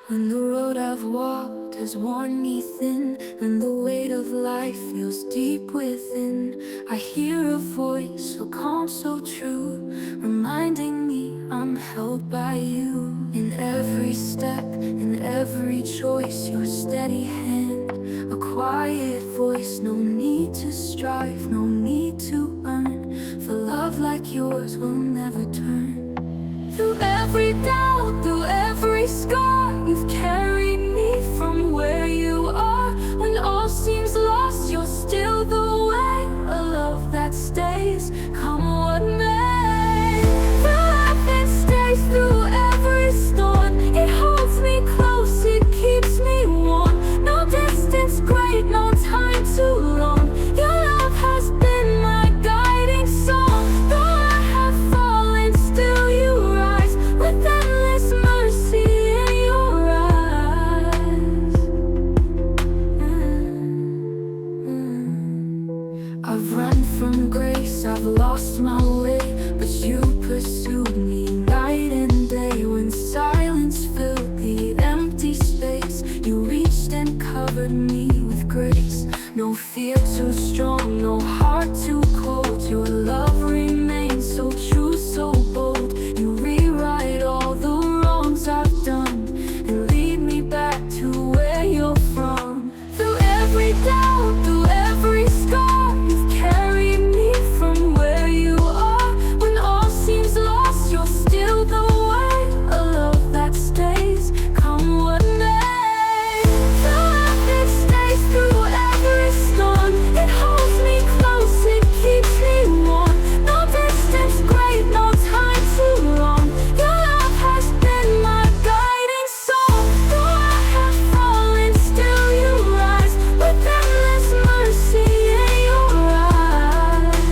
When the road I've walked has worn me thin, and the weight of life feels deep within, I hear a voice so calm, so true, reminding me I'm held by you. In every step, in every choice, your steady hand, a quiet voice. No need to strive, no need to earn, for love like yours will never turn. Through every doubt, through every scar, you've carried me from where you are. When all seems lost, you're still the way, a love that stays, come what may. Through life it stays, through every storm, it holds me close, it keeps me warm. No distance great, no time too long, your love has been my guiding song. Though I have fallen, still you rise, with endless mercy in your eyes. I've run from grace, I've lost my way, but you pursued me night and day. When silence filled the empty space, you reached and covered me with grace. No fear too strong, no heart too cold, your love remains so true, so bold. You rewrite all the wrongs I've done and lead me back to where you're from. Through every doubt, through every scar, you've carried me from where you are. When all seems lost, you're still the way, a love that stays, come what may. Through life it stays, through every storm, it holds me close, it keeps me warm. No distance great, no time too long, your love has been my guiding song. Though I have fallen, still you rise, with endless mercy in your eyes.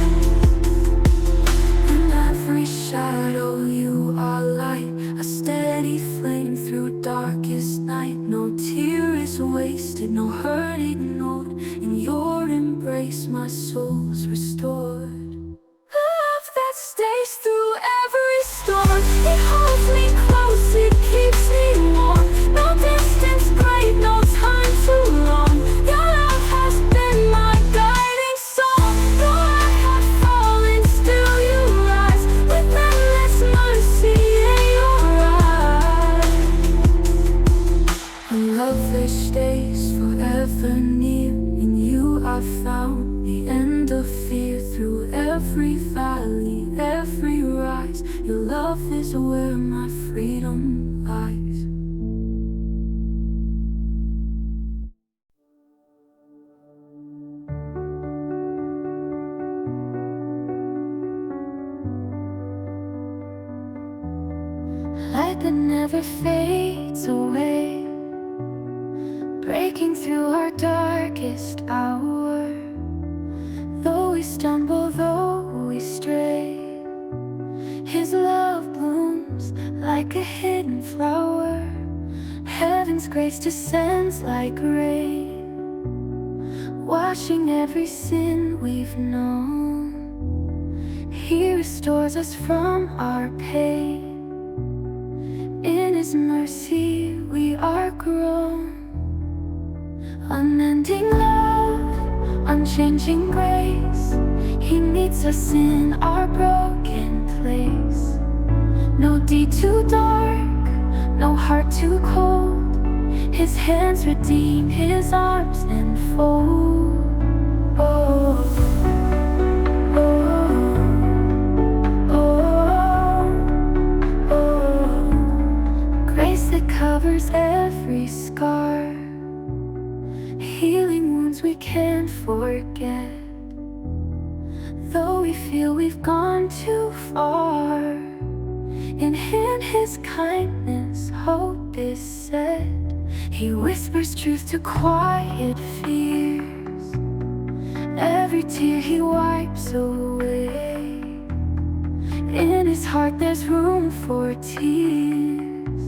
In every shadow you are light, a steady flame through darkest night. No tear is wasted, no hurt ignored, in your embrace my soul's restored. Love that stays through every storm, it holds me close, it keeps me warm. No distance great, no time too long, your love has been my guiding song. Though I have fallen, still you rise, with endless mercy in your eyes. A love that stays forever near, in you I found the end of fear. Through every valley, every rise, your love is where my freedom lies. Light that never fades away, breaking through our darkest hour. Though we stumble, though we stray, His love blooms like a hidden flower. Heaven's grace descends like rain, washing every sin we've known. He restores us from our pain. In His mercy we are grown. Unending love, unchanging grace, He meets us in our broken place. No deed too dark, no heart too cold, His hands redeem, His arms enfold. Oh, oh, oh, oh. Grace that covers every scar, healing wounds we can't forget. Though we feel we've gone too far, in Him His kindness, hope is set. He whispers truth to quiet fears. Every tear He wipes away. In His heart there's room for tears,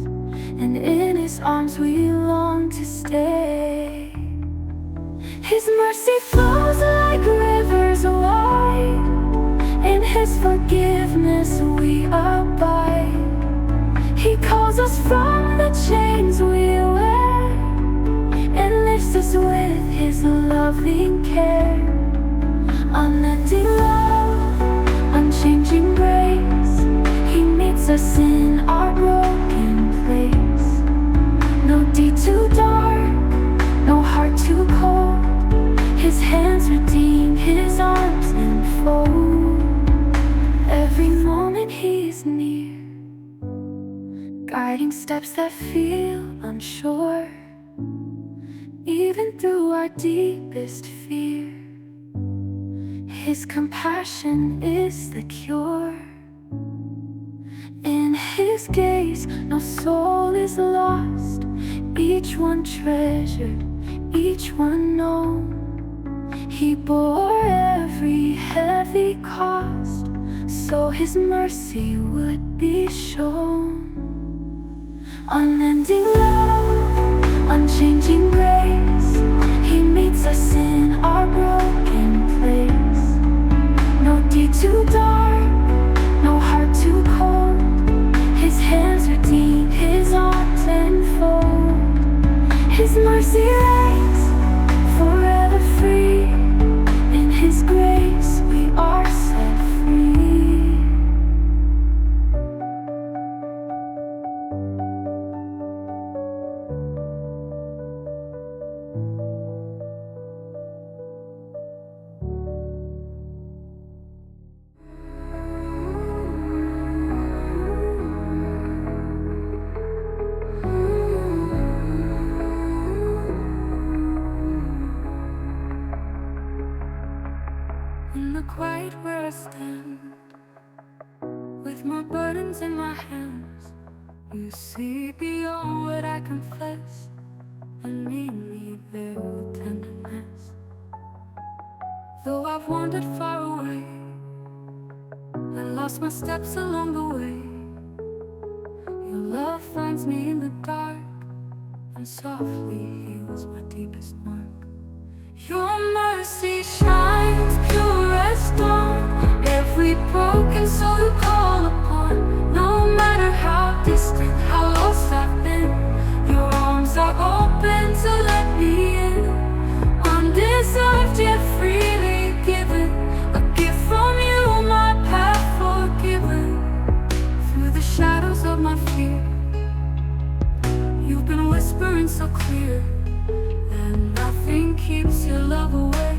and in His arms we long to stay. His mercy flows like rivers wide, in His forgiveness we abide. He calls us from the chains we us with His loving care. Unending love, unchanging grace, He meets us in our broken place. No deed too dark, no heart too cold. His hands redeem, His arms enfold. Every moment He's near, guiding steps that feel unsure. Even through our deepest fear, His compassion is the cure. In His gaze, no soul is lost. Each one treasured, each one known. He bore every heavy cost, so His mercy would be shown. Unending love, unchanging grace, He meets us in our broken place. No deed too dark, no heart too cold. His hands redeem, His arms enfold. His mercy reigns, forever free. In His grace we are set free. In the quiet where I stand, with my burdens in my hands, You see beyond what I confess, and meet me there with tenderness. Though I've wandered far away and lost my steps along the way, Your love finds me in the dark and softly heals my deepest mark. Your mercy shines pure as dawn. Every broken soul You call upon. No matter how distant, how lost I've been, Your arms are open to let me in. Undeserved yet freely given, a gift from You, my path forgiven. Through the shadows of my fear, You've been whispering so clear that nothing keeps Your love away.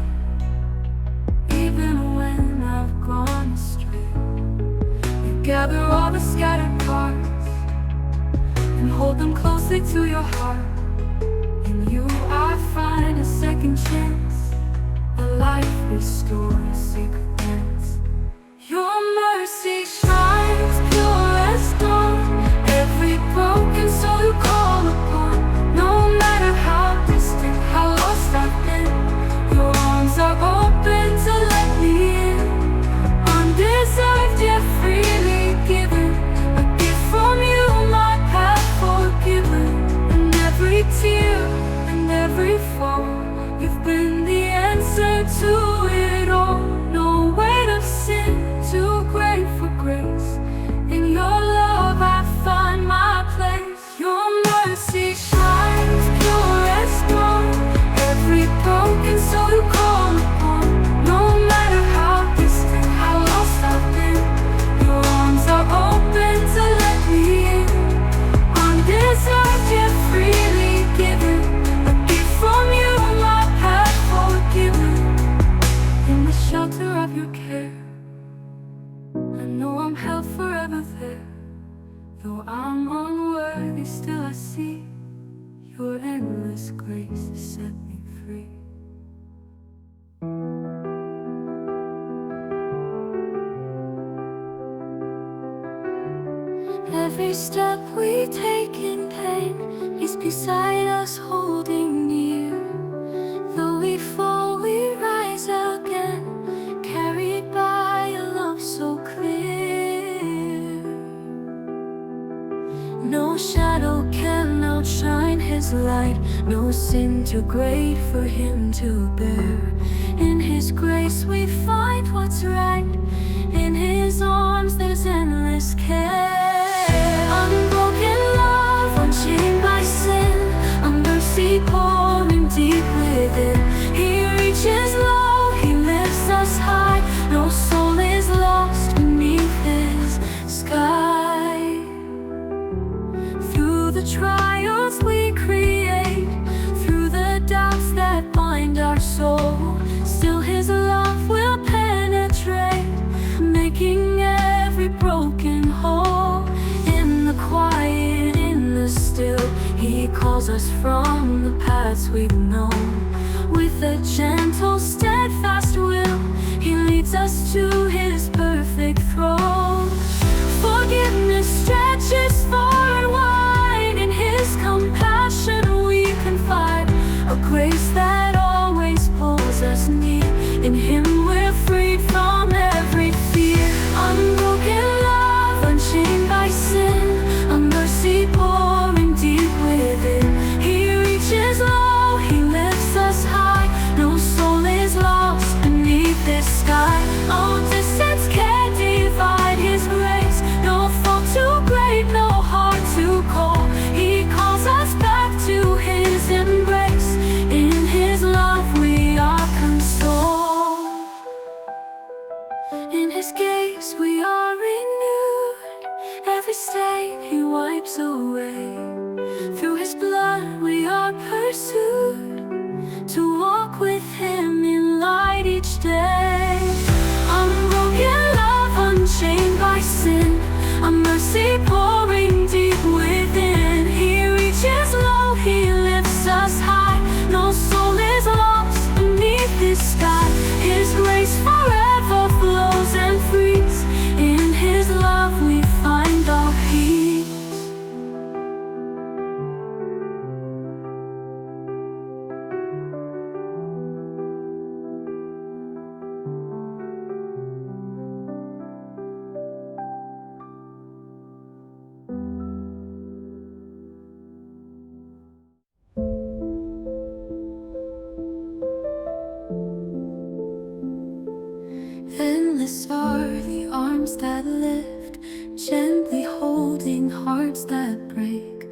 Even when I've gone astray, You gather all the scattered parts and hold them closely to Your heart. In You I find a second chance, a life restored, a sacred dance. Your mercy shines pure as dawn. Every broken soul You call upon. No matter how distant, how lost I've been, Your arms are open to let me in. Undeserved yet freely given, a gift from You, my path forgiven. And every tear and every fall, You've been the answer to it all. No weight of sin too great for grace. In Your love I find my place. Your mercy shines pure as dawn. Every broken soul You call upon. No matter how distant, how lost I've been, Your arms are open to let me in. Undeserved yet freely given, a gift from You, my path forgiven. In the shelter of Your care, I know I'm held forever there. Though I'm unworthy, still I see Your endless grace has set me free. Every step we take in pain, He's beside us holding near. Though we fall, we rise again, carried by a love so clear. No shadow can outshine His light, no sin too great for Him to bear. In His grace we find what's right, in His arms there's endless care. Unbroken love, unchained by sin, a mercy pouring deeply pulls us from the paths we've known. With a gentle, steadfast will, He leads us to His perfect throne. Forgiveness stretches far and wide, in His compassion we confide. A grace that always pulls us near, in Him we're freed from every fear. Unbroken love, unchained by sin, a mercy pouring deep within. He reaches low, He lifts us high. No soul is lost beneath this sky. No distance can divide His grace. No fault too great, no heart too cold. He calls us back to His embrace. In His love we are consoled. In His gaze we are renewed. Every stain He wipes away. Through His blood we are pursued, to walk with Him in light each day. Unbroken love, unchained by sin, a mercy pouring deep within. He reaches low, He lifts us high. No soul is lost beneath this sky. His grace forever flows and frees. In His love we find our peace. Endless are the arms that lift, gently holding hearts that break.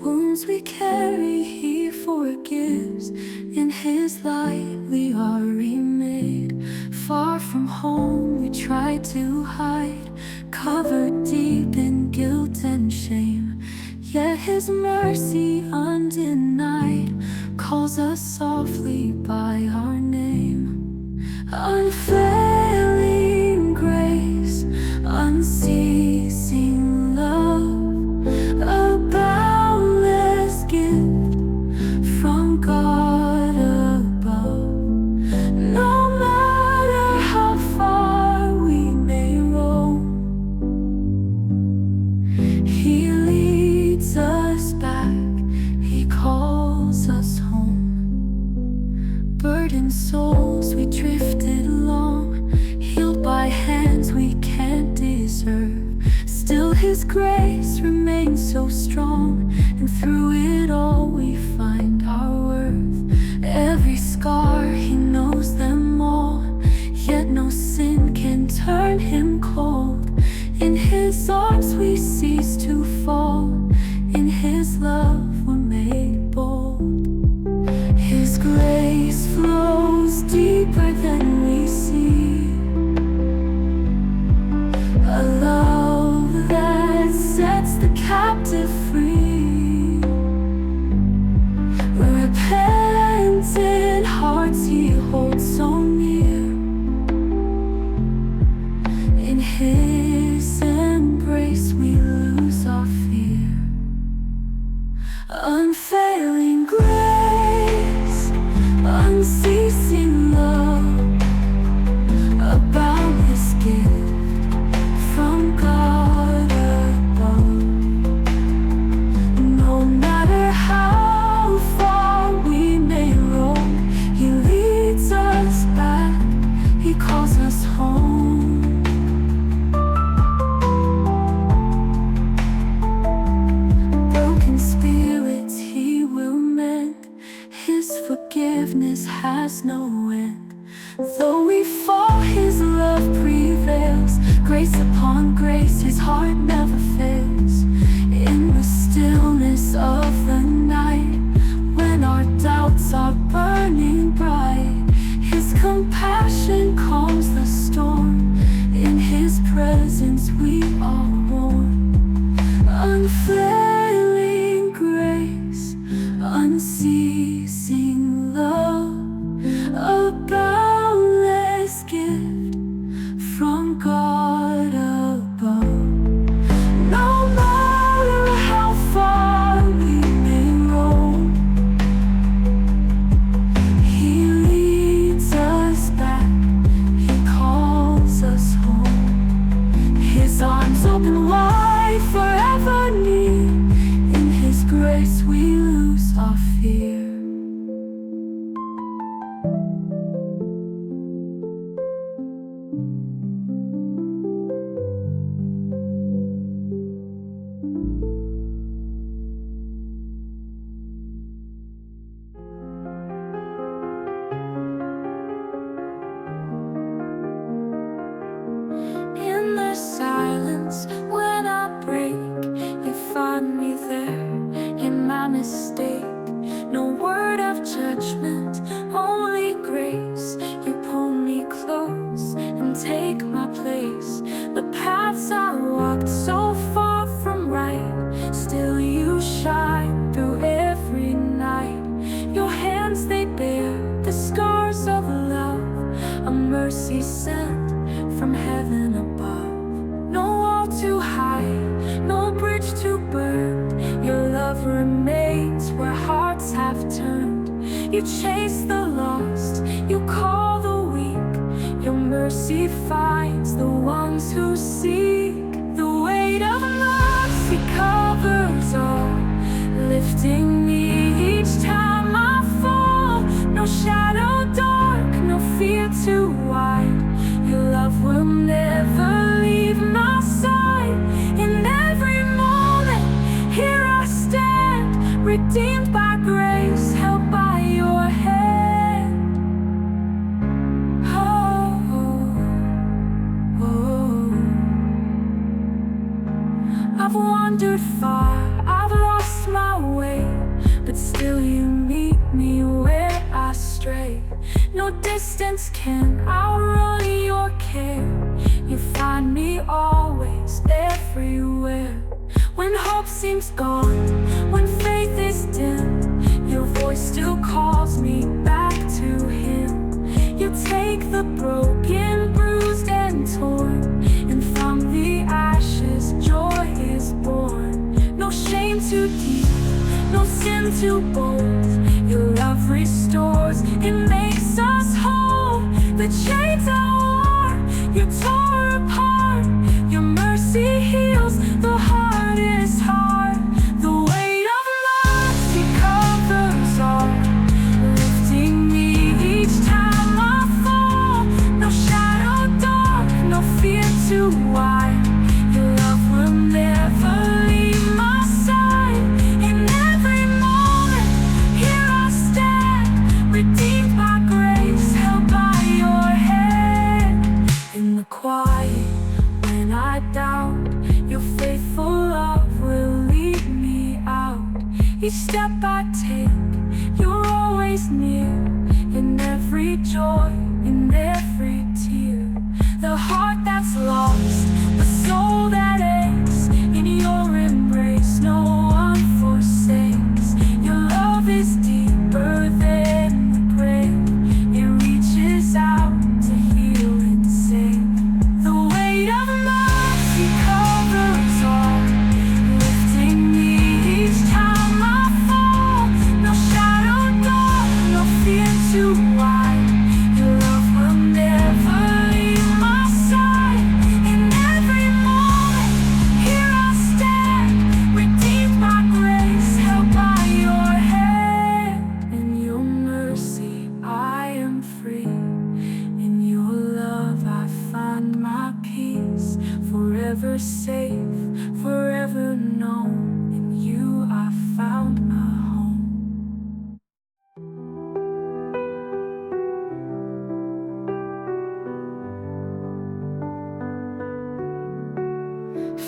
Wounds we carry, He forgives. In His light we are remade. Far from home we try to hide, covered deep in guilt and shame. Yet His mercy undenied calls us softly by our name. Unfailing grace, unceasing love, a boundless gift from God above. No matter how far we may roam, He leads us back, He calls us home. Burdened souls we drifted along, healed by hands we can't deserve. Still His grace remains so strong, and through it all we find our worth. Every scar, He knows them all, yet no sin can turn Him cold. In His arms we cease to fall, in His love we're made bold. His grace flows deeper than we see, a love that sets the captive free. Repentant hearts He holds so near. In His embrace we lose our fear. Unfailing grace, unceasing love, a boundless gift from God above. No matter how far we may roam, He leads us back, He calls us home. Broken spirits He will mend, His forgiveness has no end. Though we fall, His love prevails. Grace upon grace, His heart never fails. In the stillness of the night, when our doubts are burning bright, His compassion calms the storm. In His presence we are warm. Unfailing grace, unceasing love, a boundless gift from God above. His arms open wide, forever near. In His grace we lose our fear. In the silence, when I break, you find me there in my mistake. No word of judgment, only grace. You pull me close and take my place. The paths I walked so far from right, still you shine through every night. Your hands, they bear the scars of love, a mercy sent from heaven above. No wall too high, no bridge too burned. Your love remains where hearts have turned. You chase the lost, you call the weak. Your mercy finds the ones who seek. The weight of mercy covers all, lifting me each time I fall. No shadow dark, no fear too wide. Your love will never leave my side. In every moment, here I stand, redeemed by grace, held by your hand. Oh, oh, oh. I've wandered far, I've lost my way, but still you meet me where I stray. No distance can outrun your care. You find me always, everywhere. When hope seems gone, when faith is dim, your voice still calls me back to Him. You take the broken, bruised and torn, and from the ashes joy is born. No shame too deep, no sin too bold. Your love restores, it makes us whole. The chains I wore, you tore apart. Your mercy heals the hardest heart. The weight of mercy covers all, lifting me each time I fall. No shadow dark, no fear too wide. Your love will never leave my side. In every moment, here I stand, redeemed by grace, held by your hand. In the quiet, when I doubt, your faithful love will lead me out. Each step I take, you're always near. In every joy, in every tear. The heart that's lost, the soul that aches, in your embrace no one forsakes. Your love is deeper than the grave. It reaches out to heal and save. The weight of mercy covers all, lifting me each time I fall. No shadow dark, no fear too wide. Your love will never leave my side. In every moment, here I stand, redeemed by grace, held by your hand. In your mercy I am free. In your love I find my peace. Forever safe, forever known. In you I found my home.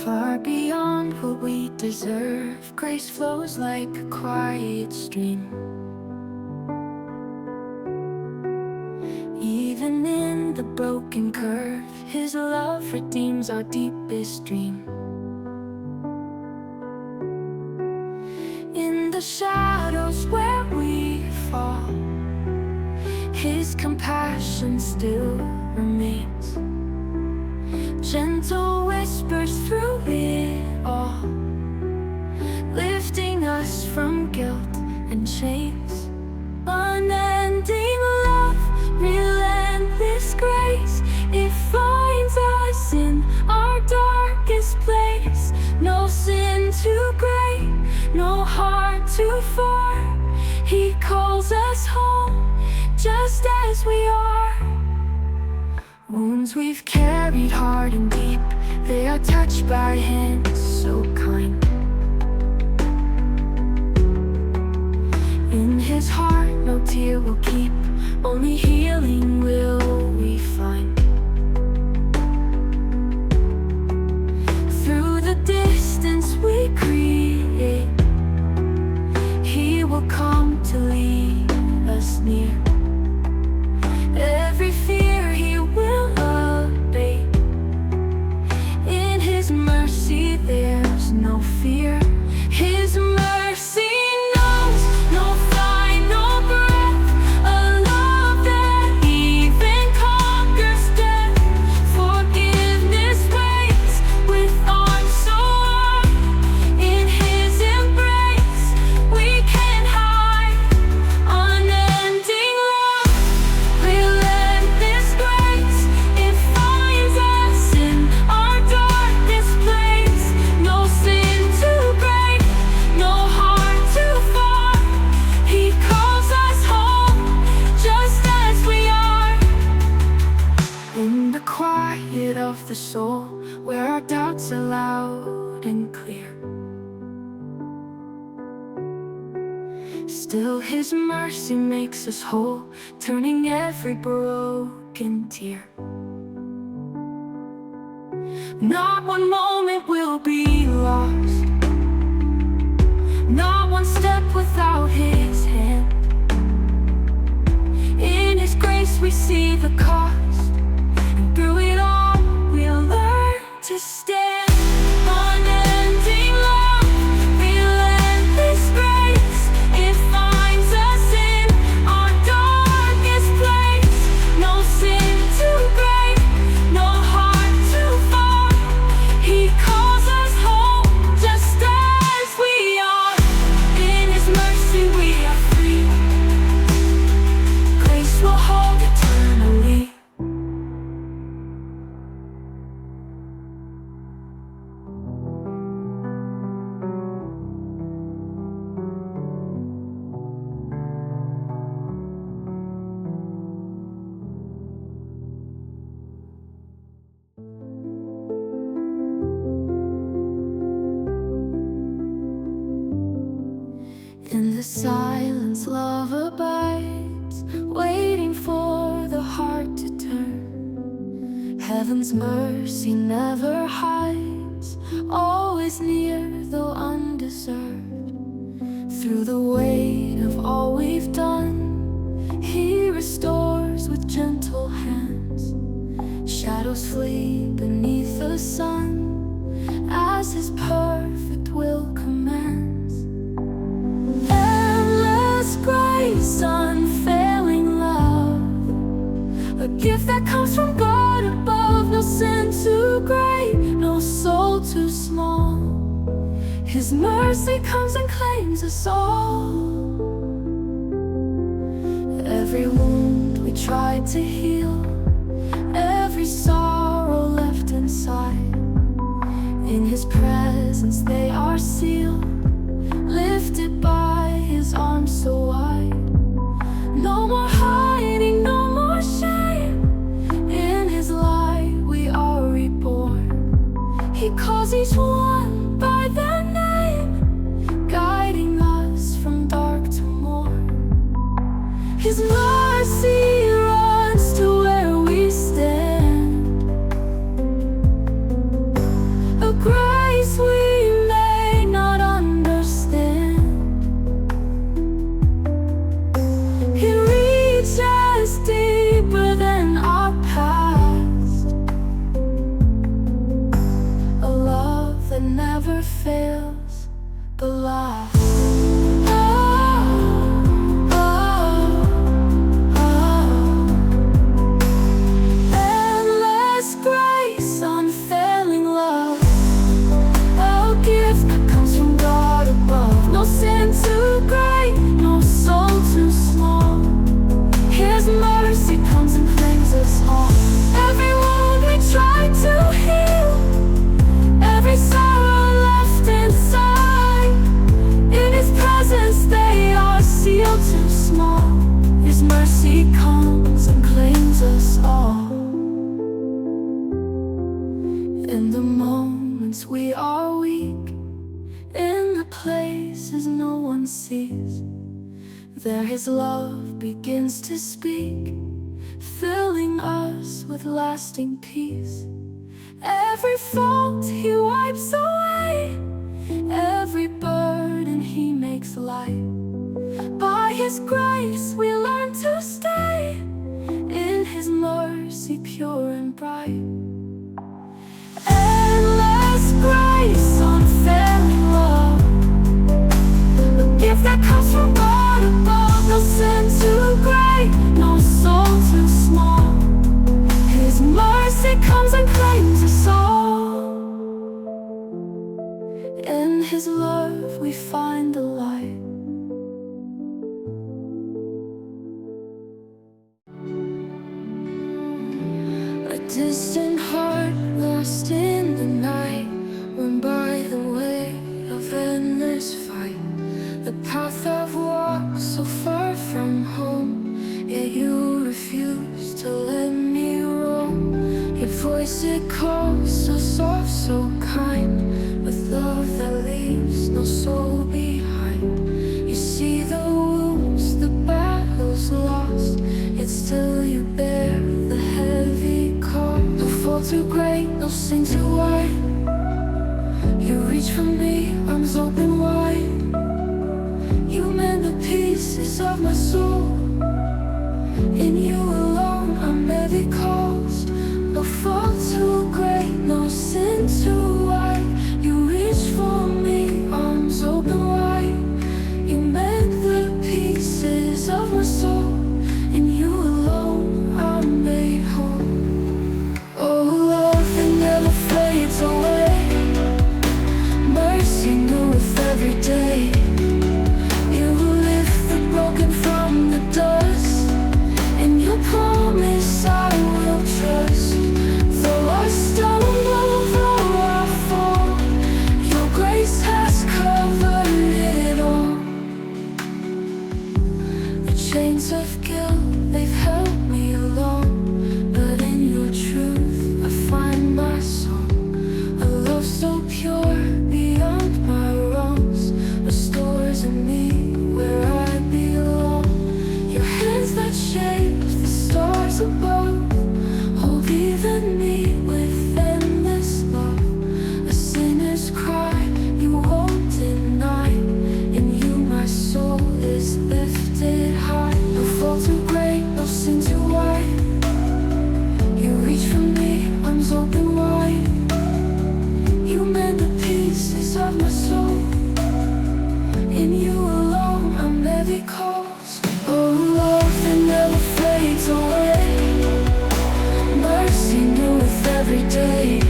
Far beyond what we deserve, grace flows like a quiet stream. Even in the broken curve, His love redeems our deepest dream. In the shadows where we fall, His compassion still remains. Gentle whispers through it all, lifting us from guilt and chains. Unending love, relentless grace, it finds us in our darkest just as we are. Wounds we've carried hard and deep, they are touched by hands so kind. In his heart no tear will keep, only healing will we find. Through the distance we create, he will come to lead us near. Every fear he will abate. In his mercy there's no fear. His mercy knows no final breath, a love that even conquers death. Forgiveness waits with arms so wide. In his embrace we can hide. Unending love, relentless grace, it finds us in our darkest place. No sin too great, no heart too far. He calls us home just as we are. In the quiet of the soul, where our doubts are loud and clear, still his mercy makes us whole, turning every broken tear. Not one moment will be lost, not one step without his hand. In his grace we see the cost, and through it all we'll learn to stand. Unending love, relentless grace, it finds us in our darkest place. No sin too great, no heart too far. He calls us home just as we are. In his mercy we are free. Grace will hold eternally. In the silence love abides, waiting for the heart to turn. Heaven's mercy never hides, always near though undeserved. Through the weight of all we've done, he restores with gentle hands. Shadows flee beneath the sun, as his perfect will commands. Endless grace, unfailing love, a gift that comes from God above. No sin too great, no soul too small. His mercy comes and claims us all. Every wound we tried to heal, every sorrow left inside, in his presence they are sealed, lifted by his arms so wide. No more hiding, no more shame. In his light we are reborn. He calls each one by their name, guiding us from dark to morn. His mercy runs to where we stand, a grace we may not understand. It reaches deeper than our past, a love that never fails but lasts. Endless grace, unfailing love, a gift that comes from God above. No sin too great, no soul too small. His mercy comes and claims us all. Every wound we tried to heal, every sorrow left inside, moments we are weak, in the places no one sees, there His love begins to speak, filling us with lasting peace. Every fault He wipes away, every burden He makes light. By His grace we learn to stay, in His mercy pure and bright. Endless grace, unfailing love, the gift that comes from God above. No sin too great, no soul too small. His mercy comes and claims us all. In His love we find the light. A distant heart lost in the night, run by the way of endless fight. The path I've walked so far from home, yet you refuse to let me roam. Your voice it calls, so soft, so kind, with love that leaves no soul behind. You see the wounds, the battles lost, yet still you bear the heavy cost. No fault too great, no sin too wide. You reach for me, arms open wide. You mend the pieces of my soul. In you alone I'm heavy caused. No fault too great, no sin too wide. You reach for me, arms open wide. You mend the pieces of my soul. In you alone I'm made whole. Oh, love that never fades away, mercy new with every day. You lift the broken from the dust, and you promise I will trust. Though I stumble, though I fall, your grace has covered it all. The chains of guilt, they've held me along, but in your truth I find my song. A love so pure beyond my wrongs, restores in me where I belong. Your hands that shape the stars above, hold even me with endless love. A sinner's cry you won't deny, in you my soul is lifted high. No fault too great, no sin too wide. You reach for me, arms open wide. You mend the pieces of my soul. In you alone I'm heavy caused. Oh, love that never fades away, mercy new with every day.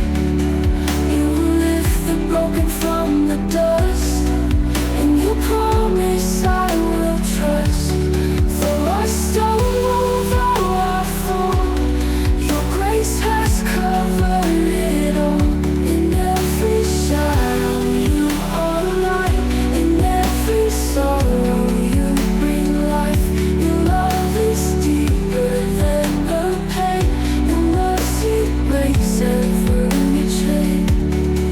You lift the broken from the dust, and you promise I will trust. Though I stumble, though I fall, your grace has covered it all. In every shadow you are light, in every sorrow you bring life. Your love is deeper than the pain, your mercy breaks every chain.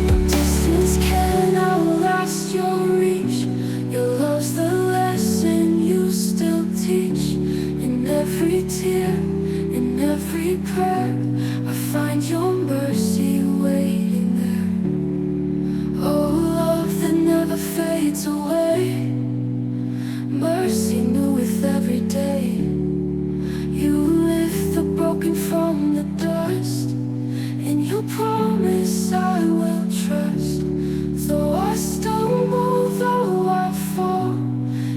No distance can outlast your reach, your love's the lesson you still teach. In every tear, in every prayer, I find your mercy waiting there. Oh, love that never fades away, mercy new with every day. You lift the broken from the dust, and you promise I will trust. Though I stumble, though I fall,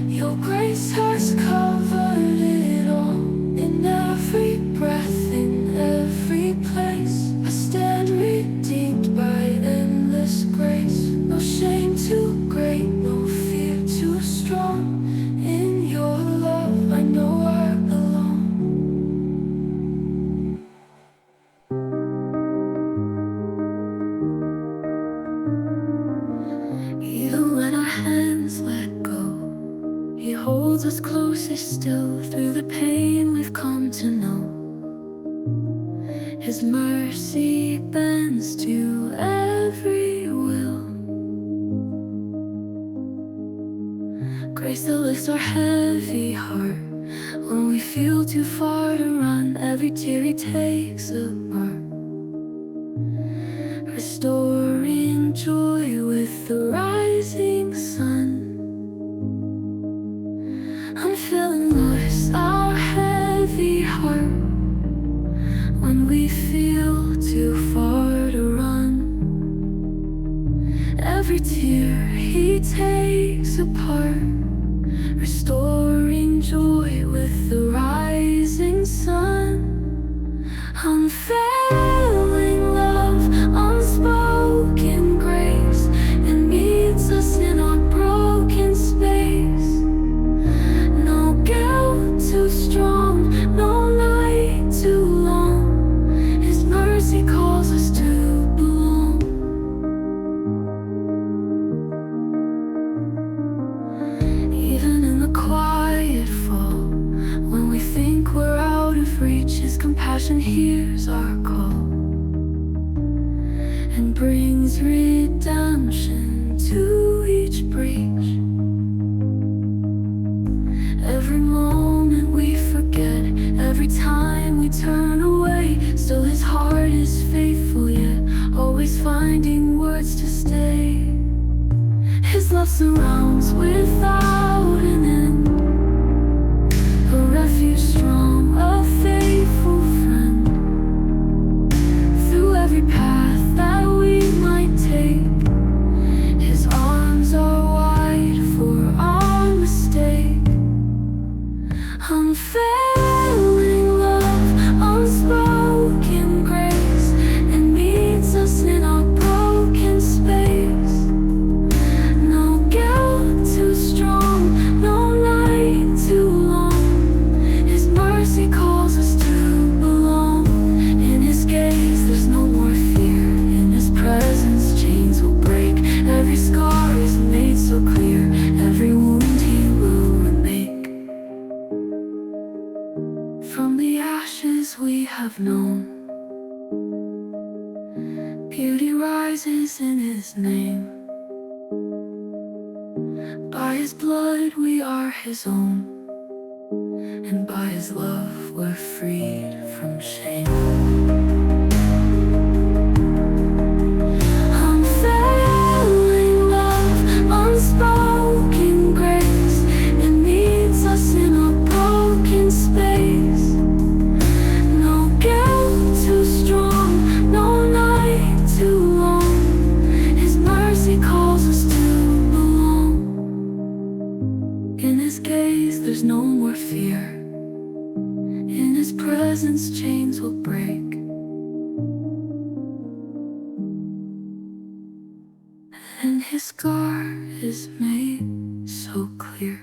your grace has covered it all. In every breath, in every place, I stand redeemed by endless grace. No shame too great, no fear too strong. In your love I know I belong. Even when our hands let go, He holds us closer still. Through the pain we've come to know, His mercy bends to every grace that lifts our heavy heart. When we feel too far to run, every tear He takes apart, restoring joy with the rising sun. Unfailing grace, our heavy heart. When we feel too far to run, every tear He takes apart, restoring joy with the rising sun. Unfailing love, unspoken grace, it meets us in our broken space. No guilt too strong, no night too long, His mercy calls us to belong. Even in the quiet fall, when we think we're out of reach, His compassion hears our call and brings redemption to each breach. Every moment we forget, every time we turn away, still His heart is faithful yet, always finding words to stay. His love surrounds without an end, a refuge strong, a faithful friend. Through every path that we might take, His arms are wide for our mistake. Unfailing love, unspoken grace, it meets us in our broken space. No guilt too strong, no night too long, His mercy calls us to belong. In His gaze there's no more fear, in His presence chains will break. Every scar is made so clear, every wound He will remake. From the ashes we have known, beauty rises in His name. By His blood we are His own, and by His love we're freed from shame. Unfailing love, unspoken grace, it meets us in our broken space. No guilt too strong, no night too long, His mercy calls us to belong. In His gaze there's no more fear, in His presence chains will break. And His scar is made so clear.